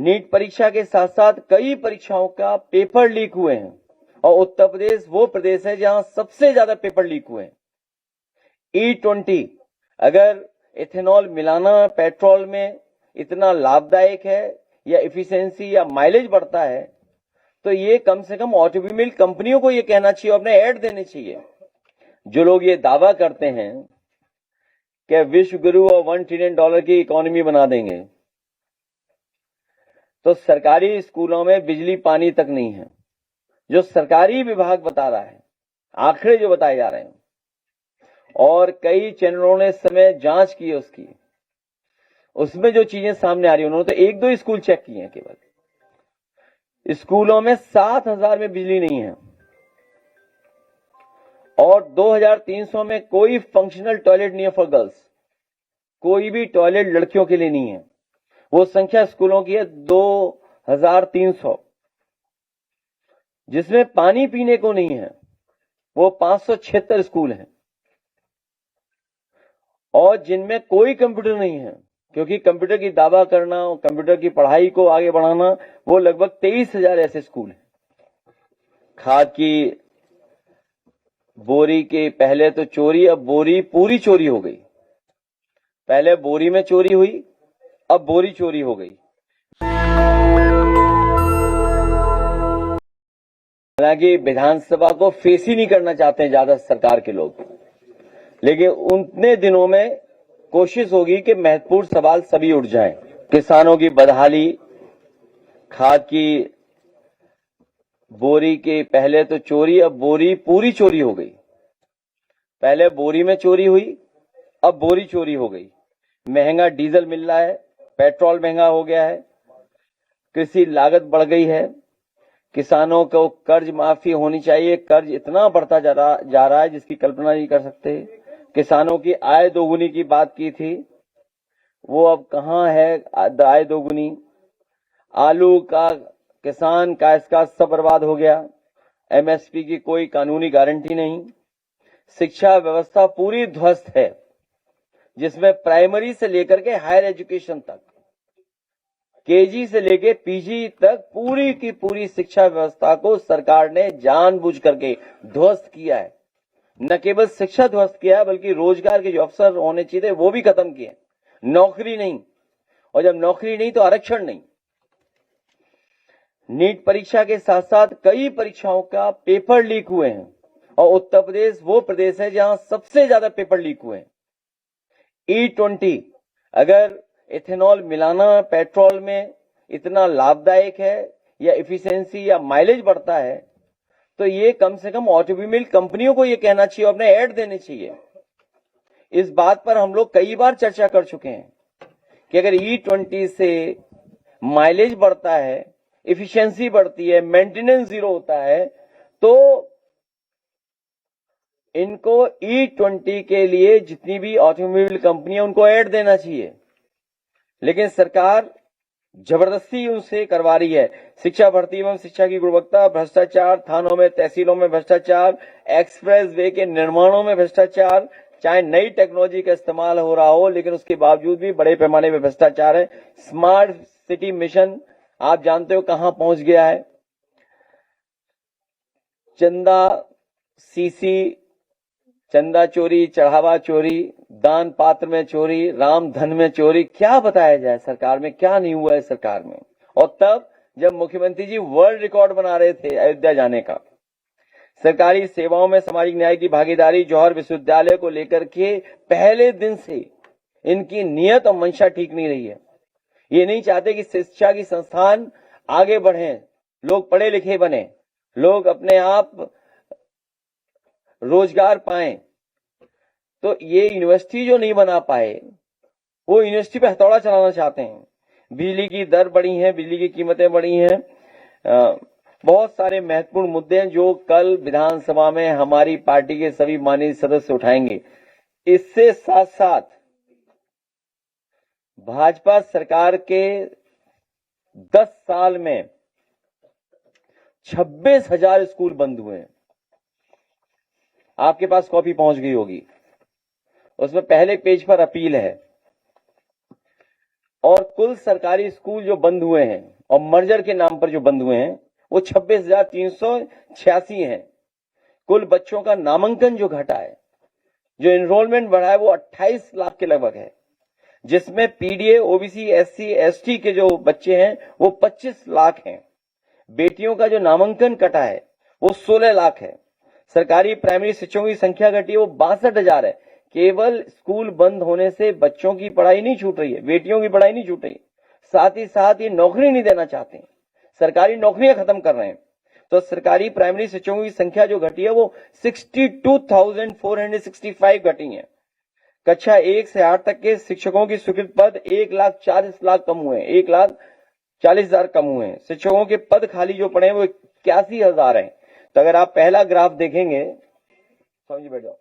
NEET परीक्षा के साथ साथ कई परीक्षाओं का पेपर लीक हुए हैं और उत्तर प्रदेश वो प्रदेश है जहां सबसे ज्यादा पेपर लीक हुए हैं। E20 अगर इथेनॉल मिलाना पेट्रोल में इतना लाभदायक है या इफिशिएंसी या माइलेज बढ़ता है तो ये कम से कम ऑटोमोबाइल कंपनियों को ये कहना चाहिए, अपने ऐड देने चाहिए। जो लोग ये दावा करते हैं कि विश्व गुरु और $1 ट्रिलियन की इकोनॉमी बना देंगे, तो सरकारी स्कूलों में बिजली पानी तक नहीं है। जो सरकारी विभाग बता रहा है, आंकड़े जो बताए जा रहे हैं, और कई चैनलों ने इस समय जांच की है उसकी, उसमें जो चीजें सामने आ रही है, उन्होंने तो 1-2 स्कूल चेक किए हैं केवल। स्कूलों में 7,000 में बिजली नहीं है और 2,300 में कोई फंक्शनल टॉयलेट नहीं है फॉर गर्ल्स। कोई भी टॉयलेट लड़कियों के लिए नहीं है। वो संख्या स्कूलों की है 2,300। जिसमें पानी पीने को नहीं है वो 576 स्कूल हैं और जिनमें कोई कंप्यूटर नहीं है, क्योंकि कंप्यूटर की दावा करना और कंप्यूटर की पढ़ाई को आगे बढ़ाना, वो लगभग 23,000 ऐसे स्कूल हैं। खाद की बोरी के पहले तो चोरी, अब बोरी पूरी चोरी हो गई। पहले बोरी में चोरी हुई, अब बोरी चोरी हो गई। हालांकि विधानसभा को फेस ही नहीं करना चाहते हैं ज्यादा सरकार के लोग, लेकिन उतने दिनों में कोशिश होगी कि महत्वपूर्ण सवाल सभी उठ जाएं। किसानों की बदहाली, खाद की बोरी के पहले तो चोरी, अब बोरी पूरी चोरी हो गई। पहले बोरी में चोरी हुई, अब बोरी चोरी हो गई। महंगा डीजल मिल रहा है, पेट्रोल महंगा हो गया है, कृषि लागत बढ़ गई है, किसानों को कर्ज माफी होनी चाहिए, कर्ज इतना बढ़ता जा रहा है जिसकी कल्पना नहीं कर सकते। किसानों की आय दोगुनी की बात की थी, वो अब कहां है आय दोगुनी। आलू का किसान का इसका सब बर्बाद हो गया। MSP की कोई कानूनी गारंटी नहीं। शिक्षा व्यवस्था पूरी ध्वस्त है, जिसमें प्राइमरी से लेकर के हायर एजुकेशन तक, KG से लेके PG तक पूरी की पूरी शिक्षा व्यवस्था को सरकार ने जानबूझ करके ध्वस्त किया है। न केवल शिक्षा ध्वस्त किया है, बल्कि रोजगार के जो अवसर होने चाहिए वो भी खत्म किए। नौकरी नहीं, और जब नौकरी नहीं तो आरक्षण नहीं। नीट परीक्षा के साथ साथ कई परीक्षाओं का पेपर लीक हुए हैं और उत्तर प्रदेश वो प्रदेश है जहां सबसे ज्यादा पेपर लीक हुए हैं। E20 अगर इथेनॉल मिलाना पेट्रोल में इतना लाभदायक है या इफिशिएंसी या माइलेज बढ़ता है तो ये कम से कम ऑटोमोबाइल कंपनियों को ये कहना चाहिए, अपने ऐड देने चाहिए। इस बात पर हम लोग कई बार चर्चा कर चुके हैं कि अगर E20 से माइलेज बढ़ता है, इफिशिएंसी बढ़ती है, मेंटेनेंस जीरो होता है, तो इनको E20 के लिए जितनी भी ऑटोमोबाइल कंपनी है उनको ऐड देना चाहिए, लेकिन सरकार जबरदस्ती उनसे करवा रही है। शिक्षा भर्ती एवं शिक्षा की गुणवत्ता, भ्रष्टाचार, थानों में तहसीलों में भ्रष्टाचार, एक्सप्रेस वे के निर्माणों में भ्रष्टाचार, चाहे नई टेक्नोलॉजी का इस्तेमाल हो रहा हो लेकिन उसके बावजूद भी बड़े पैमाने पर भ्रष्टाचार है। स्मार्ट सिटी मिशन आप जानते हो कहां पहुंच गया है। चंदा सीसी, चंदा चोरी, चढ़ावा चोरी, दान पात्र में चोरी, राम धन में चोरी, क्या बताया जाए सरकार में क्या नहीं हुआ है सरकार में। और तब जब मुख्यमंत्री जी वर्ल्ड रिकॉर्ड बना रहे थे अयोध्या जाने का। सरकारी सेवाओं में सामाजिक न्याय की भागीदारी, जौहर विश्वविद्यालय को लेकर के पहले दिन से इनकी नियत और मंशा ठीक नहीं रही है। ये नहीं चाहते कि शिक्षा की संस्थान आगे बढ़े, लोग पढ़े लिखे बने, लोग अपने आप रोजगार पाएं। तो ये यूनिवर्सिटी जो नहीं बना पाए, वो यूनिवर्सिटी पे हथौड़ा चलाना चाहते हैं। बिजली की दर बढ़ी है, बिजली की कीमतें बढ़ी हैं, बहुत सारे महत्वपूर्ण मुद्दे हैं जो कल विधानसभा में हमारी पार्टी के सभी माननीय सदस्य उठाएंगे। इससे साथ साथ भाजपा सरकार के 10 साल में 26,000 स्कूल बंद हुए हैं। आपके पास कॉपी पहुंच गई होगी, उसमें पहले पेज पर अपील है। और कुल सरकारी स्कूल जो बंद हुए हैं और मर्जर के नाम पर जो बंद हुए हैं वो 26,386 हैं। कुल बच्चों का नामांकन जो घटा है, जो एनरोलमेंट बढ़ा है, वो 28 लाख के लगभग है, जिसमें पीडीए, ओबीसी, एससी, एसटी के जो बच्चे हैं वो 25 लाख हैं। बेटियों का जो नामांकन कटा है वो 16 लाख है। सरकारी प्राइमरी शिक्षकों की संख्या घटी है, वो 62,000 है। केवल स्कूल बंद होने से बच्चों की पढ़ाई नहीं छूट रही है, बेटियों की पढ़ाई नहीं छूट रही, साथ ही साथ ये नौकरी नहीं देना चाहते, सरकारी नौकरियां खत्म कर रहे हैं। तो सरकारी प्राइमरी शिक्षकों की संख्या जो घटी है वो 62,465 घटी है। कक्षा 1 से 8 तक के शिक्षकों की स्वीकृत पद 1,40,00,000 कम हुए हैं, 1,40,000 कम हुए हैं। शिक्षकों के पद खाली जो पड़े हैं वो 81,000 हैं। तो अगर आप पहला ग्राफ देखेंगे, समझ बैठ जाओ,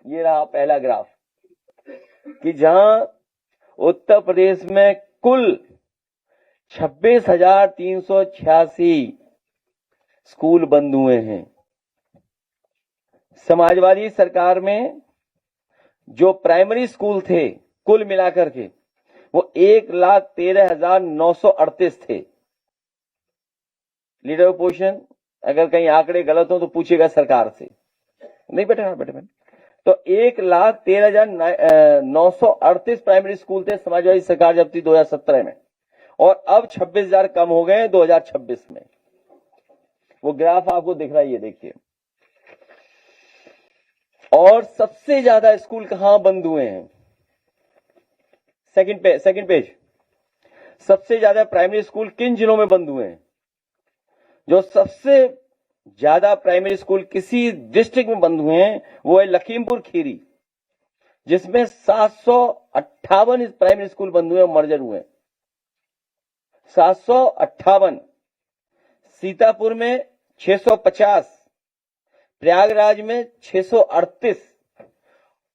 ये रहा पहला ग्राफ कि जहां उत्तर प्रदेश में कुल 26,386 स्कूल बंद हुए हैं। समाजवादी सरकार में जो प्राइमरी स्कूल थे कुल मिलाकर के वो 1,13,938 थे। लीडर ऑपोजिशन अगर कहीं आंकड़े गलत हो तो पूछेगा सरकार से, नहीं बेटे। तो 1,13,938 प्राइमरी स्कूल थे समाजवादी सरकार जब थी 2017 में, और अब 26,000 कम हो गए 2026 में। वो ग्राफ आपको दिख रहा है, ये देखिए। और सबसे ज्यादा स्कूल कहां बंद हुए हैं? Second page. सबसे ज्यादा प्राइमरी स्कूल किन जिलों में बंद हुए हैं? जो सबसे ज्यादा प्राइमरी स्कूल किसी डिस्ट्रिक्ट में बंद हुए हैं वो है लखीमपुर खीरी, जिसमें 758 प्राइमरी स्कूल बंद हुए और मर्जर हुए, 758। सीतापुर में 650, प्रयागराज में 638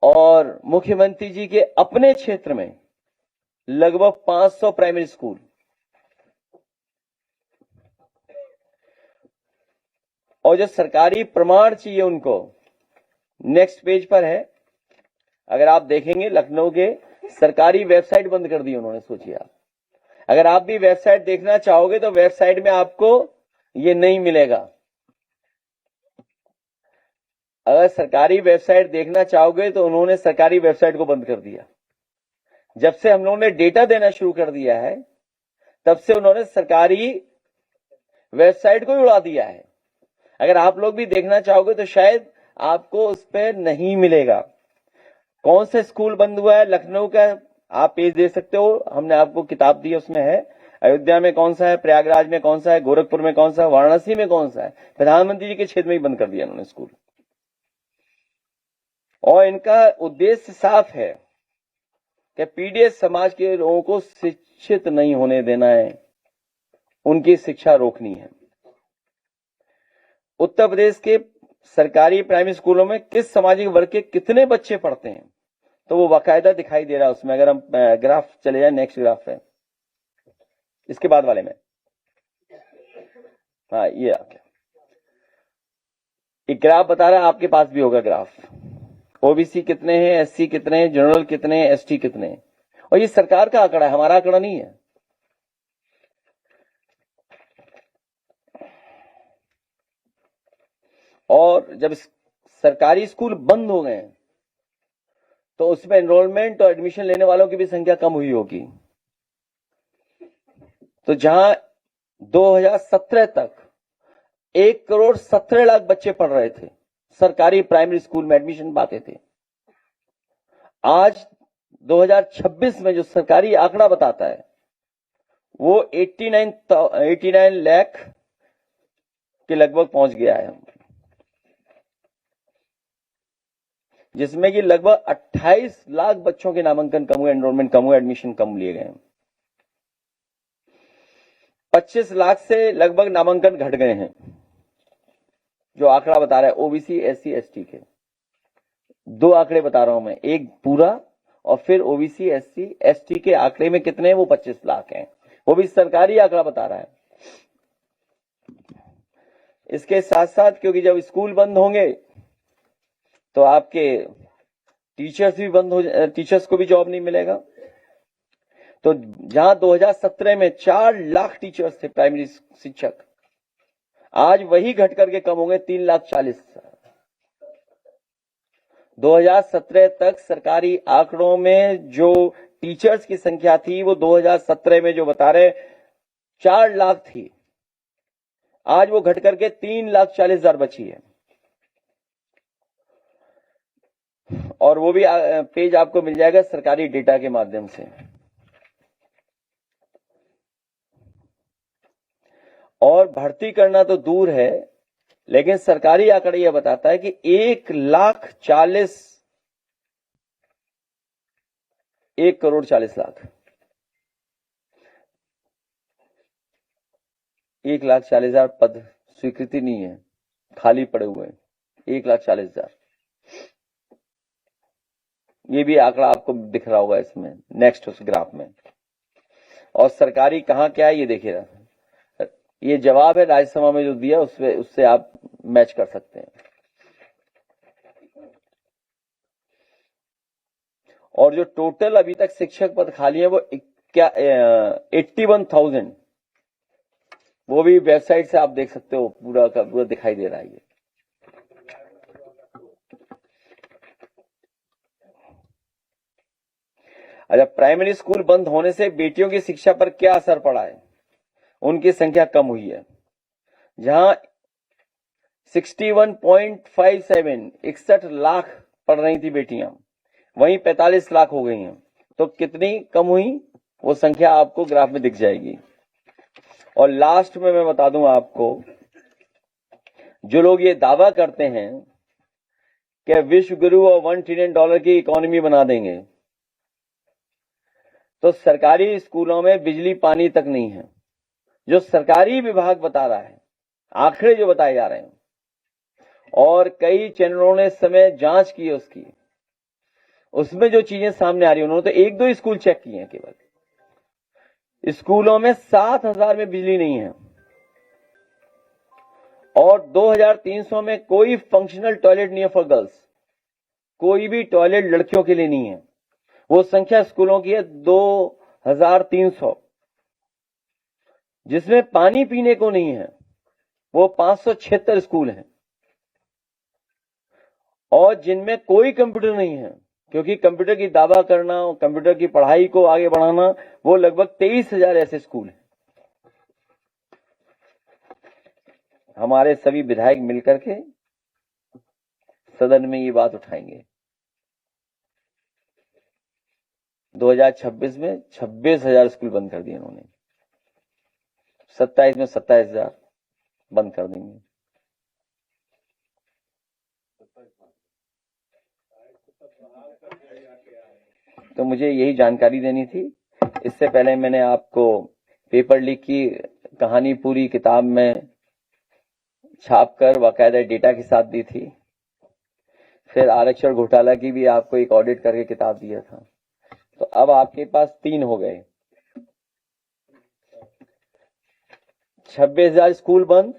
और मुख्यमंत्री जी के अपने क्षेत्र में लगभग 500 प्राइमरी स्कूल। और जो सरकारी प्रमाण चाहिए उनको नेक्स्ट पेज पर है। अगर आप देखेंगे लखनऊ के सरकारी वेबसाइट बंद कर दी उन्होंने, सोचिए आप। अगर आप भी वेबसाइट देखना चाहोगे तो वेबसाइट में आपको ये नहीं मिलेगा। अगर सरकारी वेबसाइट देखना चाहोगे तो उन्होंने सरकारी वेबसाइट को बंद कर दिया। जब से हम लोगों ने डेटा देना शुरू कर दिया है तब से उन्होंने सरकारी वेबसाइट को ही उड़ा दिया है। अगर आप लोग भी देखना चाहोगे तो शायद आपको उस पर नहीं मिलेगा। कौन से स्कूल बंद हुआ है लखनऊ का, आप पेज दे सकते हो, हमने आपको किताब दी है, उसमें है। अयोध्या में कौन सा है, प्रयागराज में कौन सा है, गोरखपुर में कौन सा है, वाराणसी में कौन सा है। प्रधानमंत्री जी के क्षेत्र में ही बंद कर दिया उन्होंने स्कूल। और इनका उद्देश्य साफ है कि पीडीएस समाज के लोगों को शिक्षित नहीं होने देना है, उनकी शिक्षा रोकनी है। उत्तर प्रदेश के सरकारी प्राइमरी स्कूलों में किस सामाजिक वर्ग के कितने बच्चे पढ़ते हैं तो वो बाकायदा दिखाई दे रहा है उसमें। अगर हम ग्राफ चले जाए, नेक्स्ट ग्राफ है इसके बाद वाले में, हाँ ये आ गया। एक ग्राफ बता रहा है, आपके पास भी होगा ग्राफ। ओबीसी कितने हैं, एससी कितने हैं, जनरल कितने हैं, एसटी कितने हैं। और ये सरकार का आंकड़ा है, हमारा आंकड़ा नहीं है। और जब सरकारी स्कूल बंद हो गए तो उसमें एनरोलमेंट और एडमिशन लेने वालों की भी संख्या कम हुई होगी। तो जहां 2017 तक 1,17,00,000 बच्चे पढ़ रहे थे, सरकारी प्राइमरी स्कूल में एडमिशन पाते थे, आज 2026 में जो सरकारी आंकड़ा बताता है वो 89 लाख के लगभग पहुंच गया है, जिसमें कि लगभग 28 लाख बच्चों के नामांकन कम हुए, एनरोलमेंट कम हुए, एडमिशन कम लिए गए। 25 लाख से लगभग नामांकन घट गए हैं, जो आंकड़ा बता रहा है ओबीसी, एससी, एसटी के। दो आंकड़े बता रहा हूं मैं, एक पूरा और फिर ओबीसी, एससी, एसटी के आंकड़े में कितने हैं, वो 25 लाख हैं। वो भी सरकारी आंकड़ा बता रहा है। इसके साथ साथ क्योंकि जब स्कूल बंद होंगे तो आपके टीचर्स भी टीचर्स को भी जॉब नहीं मिलेगा। तो जहां 2017 में 4 लाख टीचर्स थे, प्राइमरी शिक्षक, आज वही घट करके कम हो गए 3,40,000। 2017 तक सरकारी आंकड़ों में जो टीचर्स की संख्या थी वो 2017 में जो बता रहे 4 लाख थी, आज वो घट करके 3,40,000 बची है। और वो भी पेज आपको मिल जाएगा सरकारी डेटा के माध्यम से। और भर्ती करना तो दूर है, लेकिन सरकारी आंकड़ा यह बताता है कि 1,40,00,000 1,40,000 पद स्वीकृति नहीं है, खाली पड़े हुए हैं 1,40,000। ये भी आंकड़ा आपको दिख रहा होगा इसमें नेक्स्ट उस ग्राफ में। और सरकारी कहां क्या है ये देखिएगा, ये जवाब है राज्यसभा में जो दिया उससे आप मैच कर सकते हैं। और जो टोटल अभी तक शिक्षक पद खाली है वो 81,000, वो भी वेबसाइट से आप देख सकते हो, पूरा का पूरा दिखाई दे रहा है ये। अच्छा, प्राइमरी स्कूल बंद होने से बेटियों की शिक्षा पर क्या असर पड़ा है? उनकी संख्या कम हुई है। जहां 61.57 61 लाख पढ़ रही थी बेटियां, वहीं 45 लाख हो गई हैं। तो कितनी कम हुई वो संख्या आपको ग्राफ में दिख जाएगी। और लास्ट में मैं बता दूं आपको, जो लोग ये दावा करते हैं कि विश्व गुरु और $1 ट्रिलियन की इकोनॉमी बना देंगे, तो सरकारी स्कूलों में बिजली पानी तक नहीं है। जो सरकारी विभाग बता रहा है, आंकड़े जो बताए जा रहे हैं, और कई चैनलों ने इस समय जांच की है उसकी, उसमें जो चीजें सामने आ रही है, उन्होंने तो 1-2 स्कूल चेक किए हैं केवल। स्कूलों में 7,000 में बिजली नहीं है और 2,300 में कोई फंक्शनल टॉयलेट नहीं है फॉर गर्ल्स। कोई भी टॉयलेट लड़कियों के लिए नहीं है। वो संख्या स्कूलों की है 2,300। जिसमें पानी पीने को नहीं है वो 576 स्कूल हैं। और जिनमें कोई कंप्यूटर नहीं है, क्योंकि कंप्यूटर की दावा करना और कंप्यूटर की पढ़ाई को आगे बढ़ाना, वो लगभग 23,000 ऐसे स्कूल हैं। हमारे सभी विधायक मिलकर के सदन में ये बात उठाएंगे। 2026 में 26,000 स्कूल बंद कर दिए उन्होंने, 27 में 27,000 बंद कर देंगे। तो मुझे यही जानकारी देनी थी। इससे पहले मैंने आपको पेपर लीक की कहानी पूरी किताब में छापकर बाकायदा डेटा के साथ दी थी। फिर आरक्षण घोटाला की भी आपको एक ऑडिट करके किताब दिया था। तो अब आपके पास 3 हो गए। 26,000 स्कूल बंद,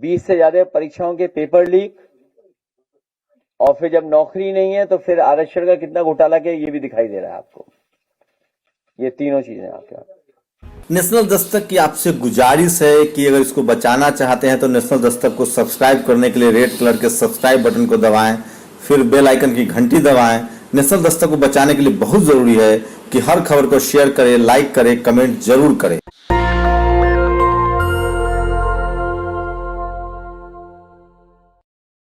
20 से ज्यादा परीक्षाओं के पेपर लीक, और फिर जब नौकरी नहीं है तो फिर आरक्षण का कितना घोटाला किया ये भी दिखाई दे रहा है आपको। ये तीनों चीजें आपके आप। नेशनल दस्तक की आपसे गुजारिश है कि अगर इसको बचाना चाहते हैं तो नेशनल दस्तक को सब्सक्राइब करने के लिए रेड कलर के सब्सक्राइब बटन को दबाएं, फिर बेल आइकन की घंटी दबाएं। नेशनल दस्तक को बचाने के लिए बहुत जरूरी है कि हर खबर को शेयर करें, लाइक करें, कमेंट जरूर करें।